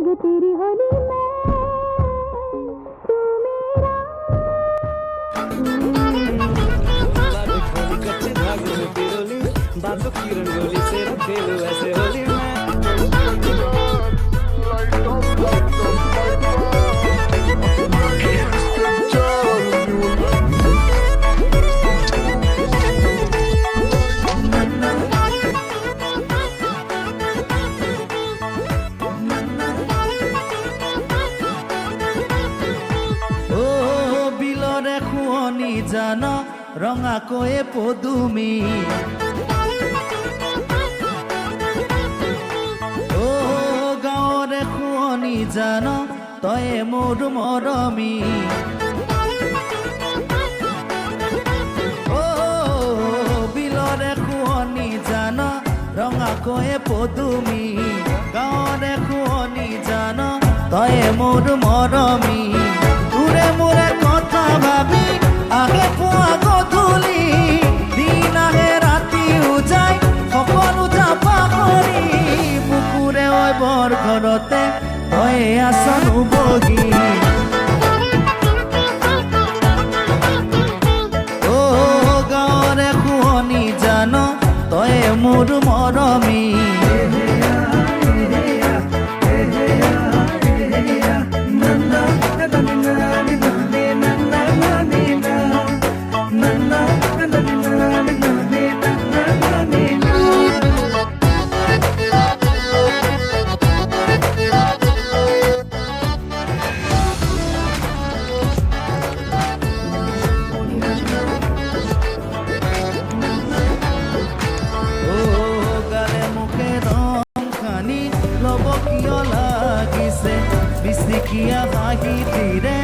लगे तेरी होली में तू मेरा कच्चे धागों में पिरोली बातों की रंगोली से खेलो ऐसे होली में জান ৰঙাকৈয়ে পদুমি অ গাঁৱৰে শুৱনি জান তয়ে মোৰ মৰমী অ বিলৰে শুৱনি জান ৰঙাকৈয়ে পদুমি গাঁৱৰে শুৱনি জান তয়ে মোৰ মৰমী তোৰে মোৰে কথা ভাবি আগে পুৱা গধূলি দিন আহে ৰাতিও যায় সকলো যাবা কৰি বুকুৰে ঐ বৰ ঘৰতে তয়ে আছনো বহি অ গাঁৱৰে শুৱনি জান তয়ে মোৰ মৰমী Kia hahi tire